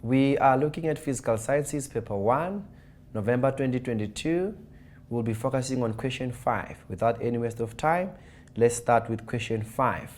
We are looking at Physical Sciences Paper 1, November 2022. We'll be focusing on question 5. Without any waste of time, let's start with question 5.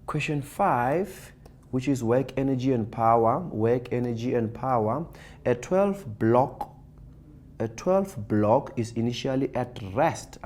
Question 5, which is work, energy, and power. Work, energy, and power. A 12 block is initially at rest.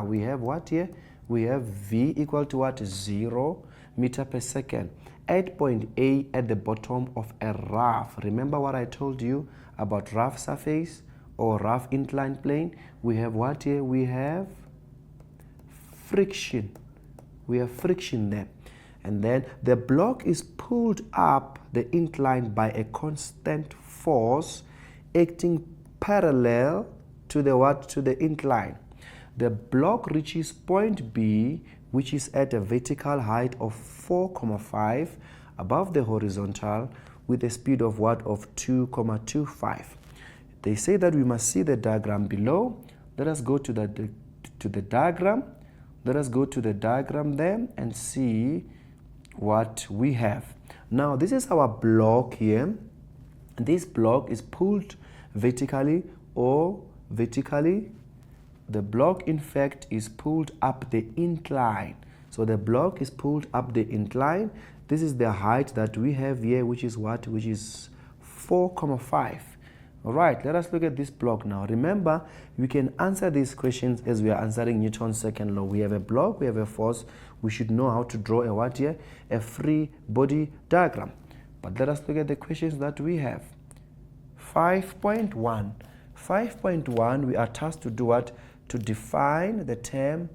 We have what here? We have V equal to what? 0 meter per second. At point A at the bottom of a rough. Remember what I told you about rough surface or rough inclined plane? We have what here? We have friction. We have friction there. And then the block is pulled up the incline by a constant force acting parallel to the what? To the incline. The block reaches point B, which is at a vertical height of 4,5 above the horizontal with a speed of what? Of 2,25. They say that we must see the diagram below. Let us go to the diagram. Let us go to the diagram there and see what we have. Now, this is our block here. This block is pulled vertically or vertically. The block, in fact, is pulled up the incline. So the block is pulled up the incline. This is the height that we have here, which is what? Which is 4,5. All right, let us look at this block now. Remember, we can answer these questions as we are answering Newton's second law. We have a block, we have a force. We should know how to draw a what here? A free body diagram. But let us look at the questions that we have. 5.1. 5.1, we are tasked to do what? To define the term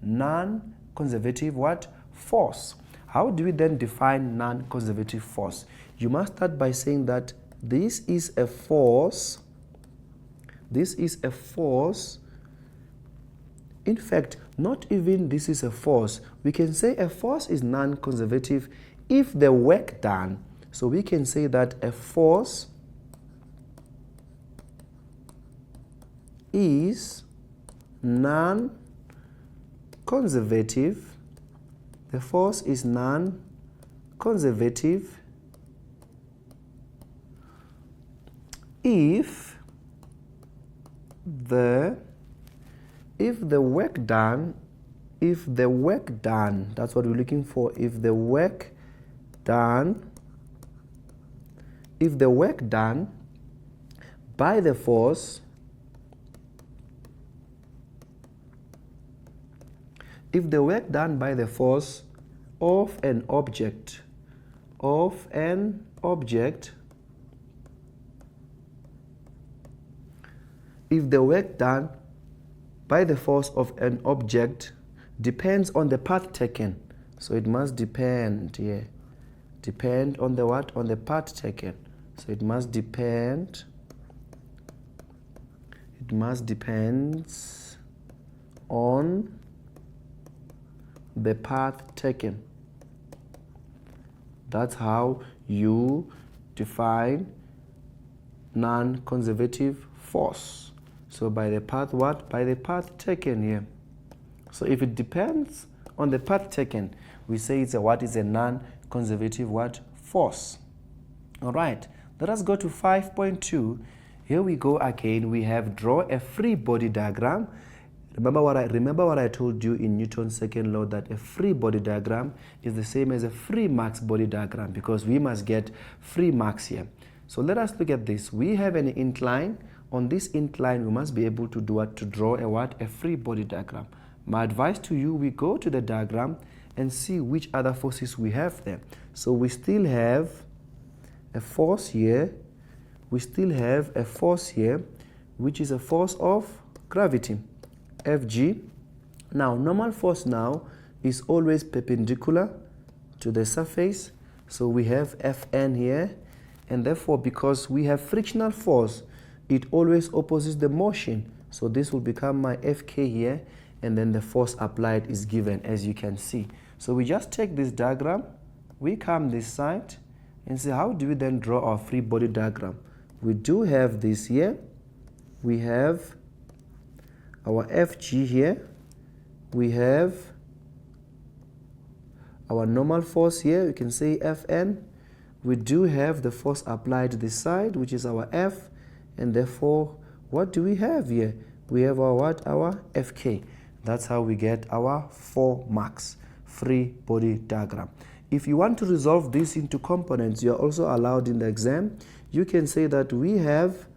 non-conservative what? Force. How do we then define non-conservative force? You must start by saying that this is a force. This is a force. In fact, not even this is a force. We can say a force is non-conservative if the work done. So we can say that a force is non-conservative. The force is non-conservative if the work done, that's what we're looking for. If the work done by the force of an object, if the work done by the force of an object depends on the path taken. So it must depend here. Depend on the what? On the path taken. So it must depend. It must depend on the path taken. That's how you define non-conservative force. So by the path what? By the path taken here. So if it depends on the path taken, we say it's a what? Is a non-conservative what? Force. All right. Let us go to 5.2. Here we go again. We have draw a free body diagram. Remember what I told you in Newton's second law, that a free body diagram is the same as a free mass body diagram because we must get free mass here. So let us look at this. We have an incline. On this incline, we must be able to do what? To draw a what? A free body diagram. My advice to you, we go to the diagram and see which other forces we have there. So we still have a force here. We still have a force here, which is a force of gravity. Fg. Now, normal force now is always perpendicular to the surface. So we have Fn here, and therefore because we have frictional force, it always opposes the motion. So this will become my Fk here, and then the force applied is given, as you can see. So we just take this diagram, we come this side, and see how do we then draw our free body diagram. We do have this here. We have our Fg here. We have our normal force here. You can say Fn. we do have the force applied this side, which is our F, and therefore, what do we have here? We have our what? Our Fk. That's how we get our 4 marks, free body diagram. If you want to resolve this into components, you are also allowed in the exam. You can say that we have,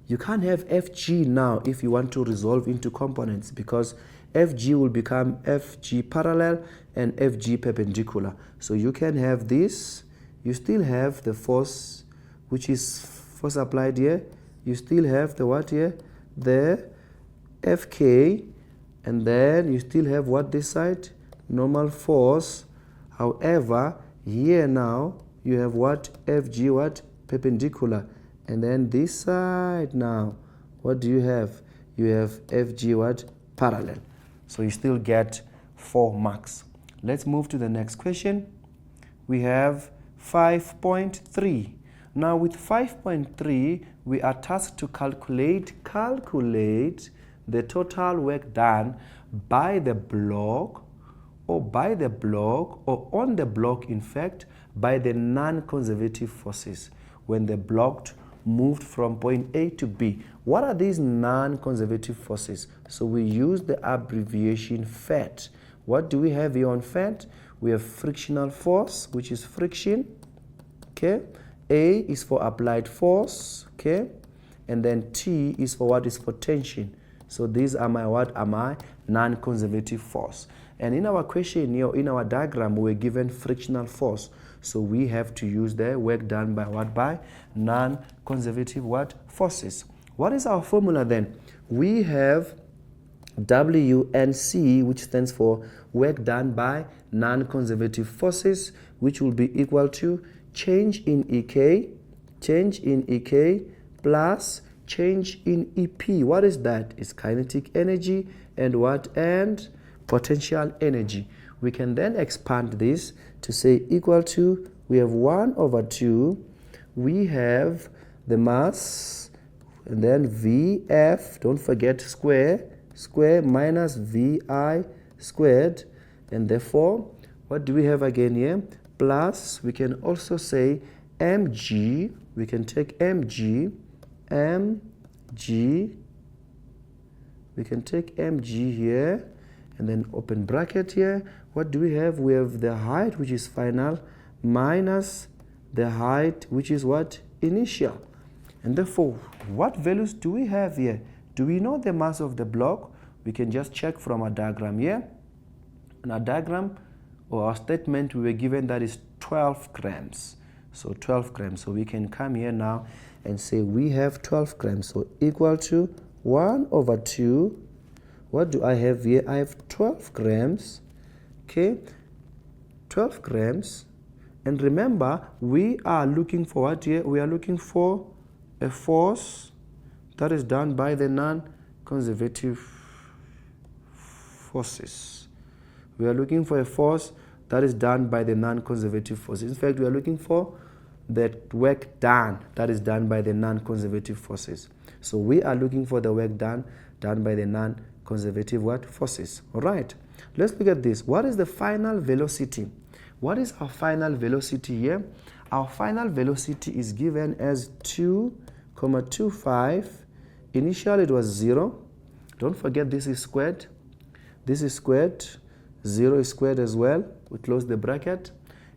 you can't have Fg now if you want to resolve into components, because Fg will become Fg parallel and Fg perpendicular. So you can have this, you still have the force, which is force applied here. You still have the what here? The Fk, and then you still have what this side? Normal force. However, here now you have what? Fg what? Perpendicular. And then this side now, what do you have? You have Fg what? Parallel. So you still get 4 marks. Let's move to the next question. We have 5.3. Now with 5.3, we are tasked to calculate the total work done by the block, or on the block, in fact, by the non-conservative forces when the block moved from point A to B. What are these non-conservative forces? So we use the abbreviation FAT. What do we have here on FAT? We have frictional force, which is friction, okay? A is for applied force, okay? And then T is for what? Is for tension. So these are my what? Are my non-conservative force. And in our question here, in our diagram, we're given frictional force. So we have to use the work done by what? By non-conservative what? Forces. What is our formula then? We have WNC, which stands for work done by non-conservative forces, which will be equal to change in EK plus change in EP. What is that? It's kinetic energy and what? And potential energy. We can then expand this to say equal to, we have 1/2, we have the mass, and then VF, don't forget square minus VI squared, and therefore, what do we have again here? Plus, we can also say mg, we can take mg, we can take mg here, and then open bracket here. What do we have? We have the height, which is final, minus the height, which is what? Initial. And therefore, what values do we have here? Do we know the mass of the block? We can just check from our diagram here. In our diagram, or our statement, we were given that is 12 grams. So 12 grams. So we can come here now and say we have 12 grams. So equal to 1/2. What do I have here? I have 12 grams. Okay, 12 grams. And remember, we are looking for what here? We are looking for a force that is done by the non-conservative forces. We are looking for a force that is done by the non-conservative forces. In fact, we are looking for the work done that is done by the non-conservative forces. So we are looking for the work done by the non-conservative what? Forces. All right. Let's look at this. What is the final velocity? What is our final velocity here? Our final velocity is given as 2,25. Initially it was 0. Don't forget this is squared. This is squared. 0 is squared as well. We close the bracket.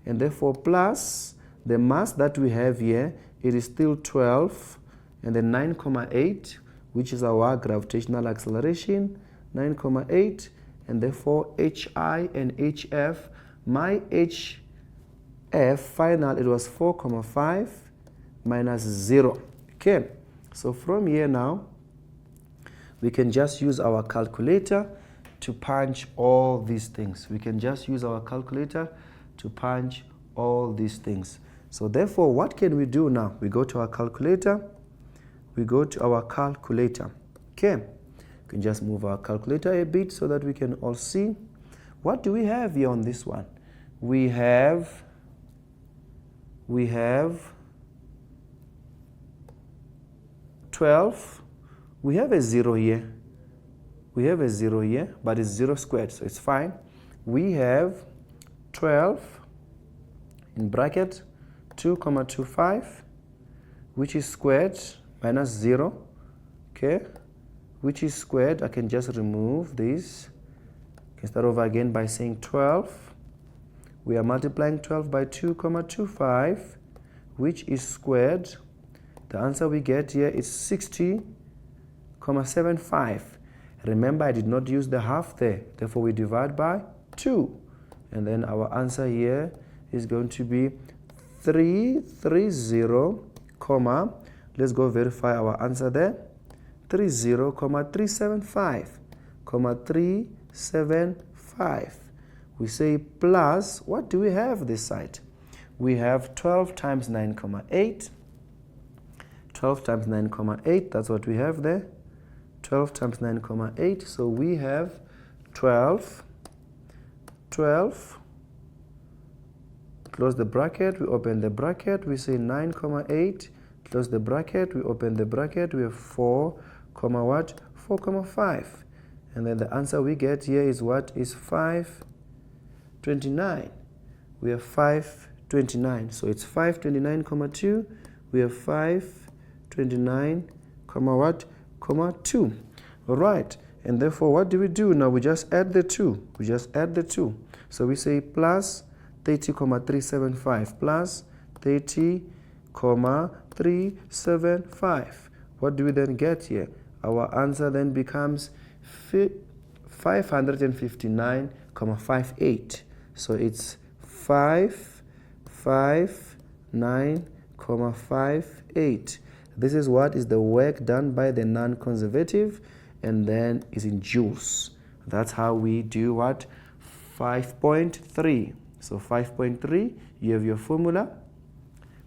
And therefore plus the mass that we have here, it is still 12. And then 9,8, which is our gravitational acceleration, 9,8. And therefore HI and HF, my HF final, it was 4,5 minus 0. Okay, so from here now, we can just use our calculator to punch all these things. We can just use our calculator to punch all these things. So therefore, what can we do now? We go to our calculator. Okay, we can just move our calculator a bit so that we can all see. What do we have here on this one? We have 12. We have a 0 here. But it's 0 squared, so it's fine. We have 12 in bracket 2,25, which is squared, minus 0, okay, which is squared. I can just remove this. I can start over again by saying 12. We are multiplying 12 by 2,25, which is squared. The answer we get here is 60,75. Remember, I did not use the half there, therefore we divide by 2. And then our answer here is going to be 330, let's go verify our answer there, 375. We say plus, what do we have this side? We have 12 times 9,8. 12 times 9,8, that's what we have there. 12 times 9,8, so we have 12, close the bracket, we open the bracket, we say 9,8, close the bracket, we open the bracket, we have 4, what? 4,5. And then the answer we get here is what? Is 529. We have 529. So it's 529,2. We have 529, what? 2. All right. And therefore, what do we do now? We just add the 2. We just add the 2. So we say plus 30,375 plus 30,375. What do we then get here? Our answer then becomes 559,58. So it's 559,58. This is what is the work done by the non-conservative, and then is in joules. That's how we do what? 5.3. So 5.3, you have your formula,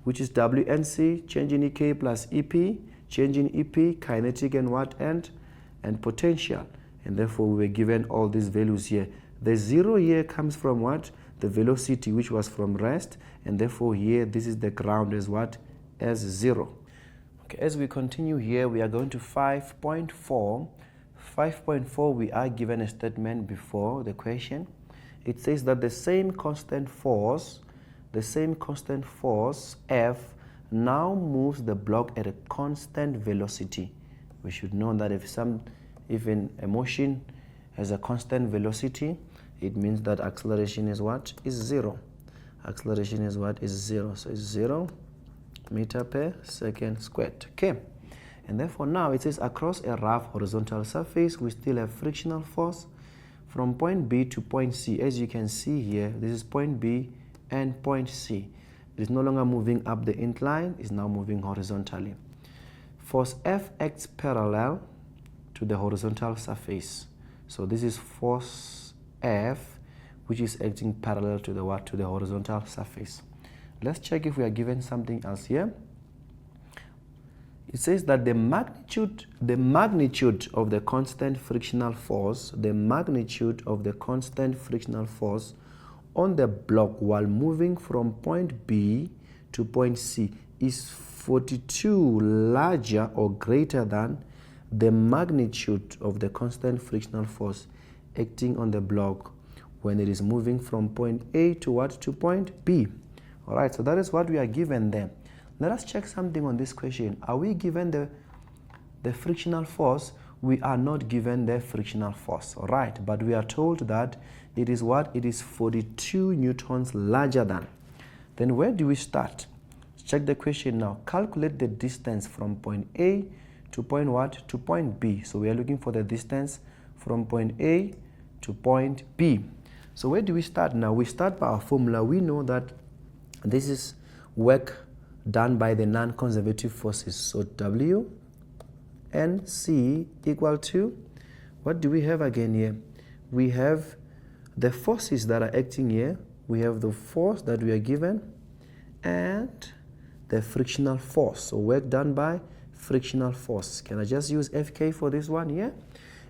which is WNC, change in EK plus EP, change in EP, kinetic and what and potential. And therefore we were given all these values here. The 0 here comes from what? The velocity, which was from rest, and therefore here this is the ground as what? As 0. Okay, as we continue here, we are going to 5.4. 5.4, we are given a statement before the question. It says that the same constant force F now moves the block at a constant velocity. We should know that if a motion has a constant velocity, it means that acceleration is what? Is 0. Acceleration is what? Is 0. So it's 0 meter per second squared. Okay. And therefore now it says across a rough horizontal surface, we still have frictional force from point B to point C. As you can see here, this is point B and point C. It is no longer moving up the incline, it's now moving horizontally. Force F acts parallel to the horizontal surface. So this is force F, which is acting parallel to the what? To the horizontal surface. Let's check if we are given something else here. It says that the magnitude of the constant frictional force, on the block while moving from point B to point C is 42 larger or greater than the magnitude of the constant frictional force acting on the block when it is moving from point A to what? To point B. All right, so that is what we are given there. Let us check something on this question. Are we given the frictional force? We are not given the frictional force, all right? But we are told that it is what? It is 42 newtons larger than. Then where do we start? Check the question now. Calculate the distance from point A to point what? To point B. So we are looking for the distance from point A to point B. So where do we start now? We start by our formula. We know that this is work done by the non-conservative forces. So W and C equal to, what do we have again here? We have the forces that are acting here. We have the force that we are given and the frictional force. So work done by frictional force. Can I just use FK for this one here?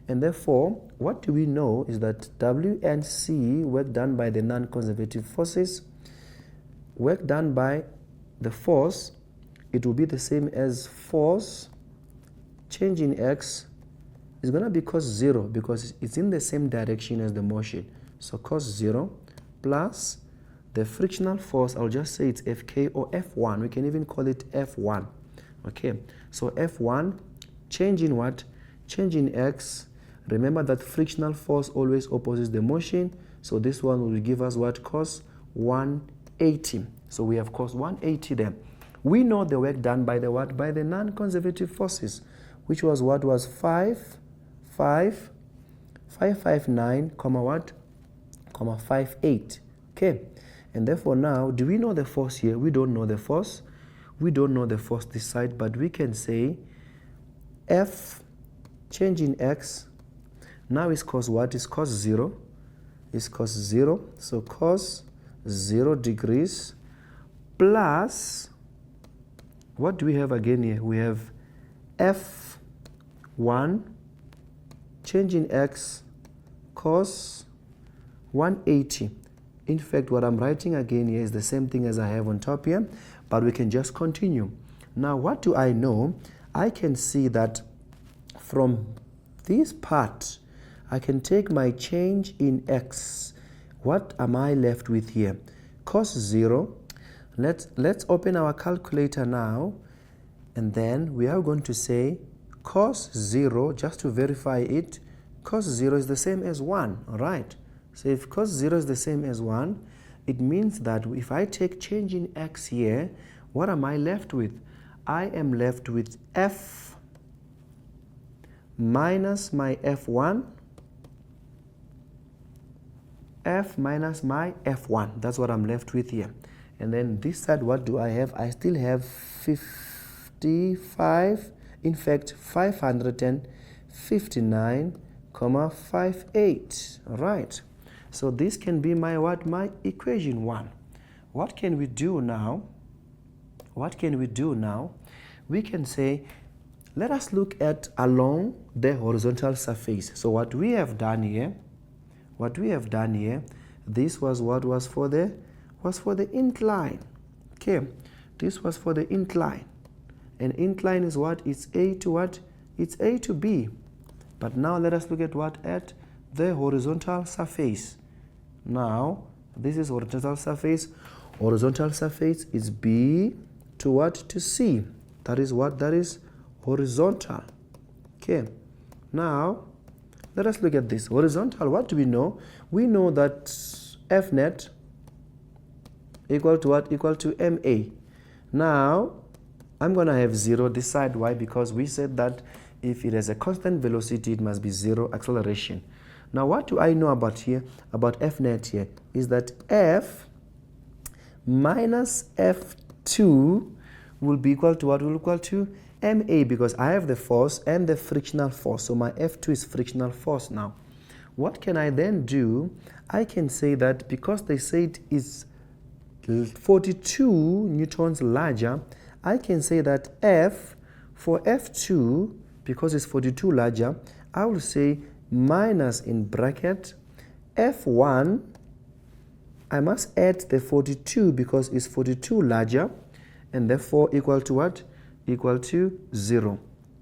And therefore, what do we know is that W and C, work done by the non-conservative forces, work done by the force, it will be the same as force change in X is going to be cos 0 because it's in the same direction as the motion. So cos 0 plus The frictional force, I'll just say it's Fk or F1. We can even call it F1. Okay, so F1, change in what? Change in x. Remember that frictional force always opposes the motion. So this one will give us what? Cos 180. So we have cos 180 there. We know the work done by the what? By the non-conservative forces, which was what? Was 559, comma what? Comma 58. Okay. And therefore now, do we know the force here? We don't know the force. We don't know the force this side, but we can say F, change in x, now is cos what? Is cos 0. Is cos 0. So cos 0 degrees plus, what do we have again here? We have F1, change in x, cos 180. In fact, what I'm writing again here is the same thing as I have on top here, but we can just continue. Now, what do I know? I can see that from this part, I can take my change in x. What am I left with here? Cos 0. Let's open our calculator now, and then we are going to say cos 0, just to verify it. Cos 0 is the same as 1, all right? So if cos 0 is the same as 1, it means that if I take change in x here, what am I left with? I am left with f minus my f1, f minus my f1. That's what I'm left with here. And then this side, what do I have? I still have 55, in fact 559,58. All right. So this can be my what? My equation 1. What can we do now? What can we do now? We can say, let us look at along the horizontal surface. So what we have done here, this was what was for the incline. Okay, this was for the incline. And incline is what? It's A to what? It's A to B. But now let us look at what? At the horizontal surface. Now, this is horizontal surface. Horizontal surface is B to what? To C. That is what? That is horizontal. Okay. Now, let us look at this. Horizontal, what do we know? We know that F net equal to what? Equal to MA. Now, I'm going to have 0 this side. Why? Because we said that if it has a constant velocity, it must be 0 acceleration. Now, what do I know about here, about F net here, is that F minus F2 will be equal to what? Will equal to MA, because I have the force and the frictional force. So my F2 is frictional force now. What can I then do? I can say that because they say it is 42 newtons larger, I can say that F, for F2, because it's 42 larger, I will say minus in bracket F1, I must add the 42 because it's 42 larger, and therefore equal to what? Equal to 0.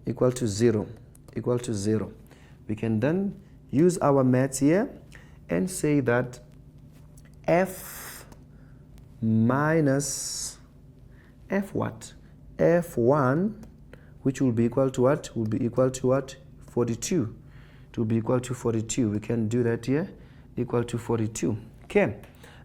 Equal to 0. Equal to 0. We can then use our maths here and say that F minus F what? F1, which will be equal to what? Will be equal to what? 42. It will be equal to 42. We can do that here. Equal to 42. Okay.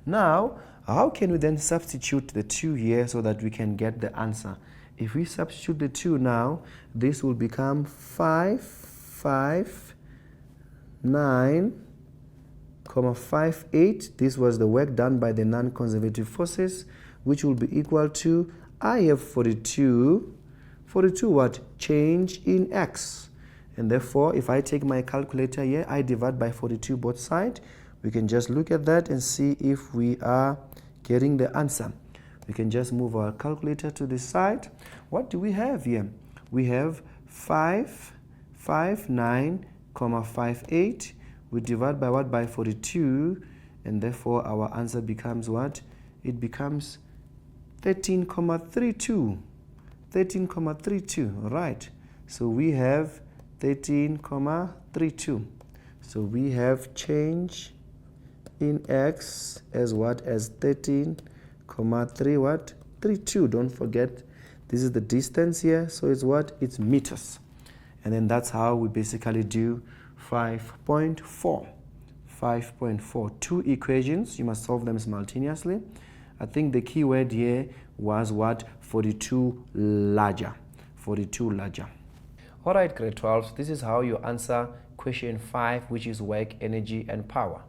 Now, how can we then substitute the 2 here so that we can get the answer? If we substitute the 2 now, this will become 559,58. This was the work done by the non-conservative forces, which will be equal to, I have 42. 42 what? Change in x. And therefore, if I take my calculator here, I divide by 42 both sides. We can just look at that and see if we are getting the answer. We can just move our calculator to the side. What do we have here? We have 559,58. We divide by what? By 42. And therefore, our answer becomes what? It becomes 13,32. 13,32. All right. So we have 13,32. So we have change in x as what? As 13, comma 3 what? 32. Don't forget, this is the distance here, so it's what? It's meters. And then that's how we basically do 5.4. 5.4. Two equations, you must solve them simultaneously. I think the key word here was what? 42 larger. 42 larger. Alright, grade 12, this is how you answer question 5, which is work, energy, and power.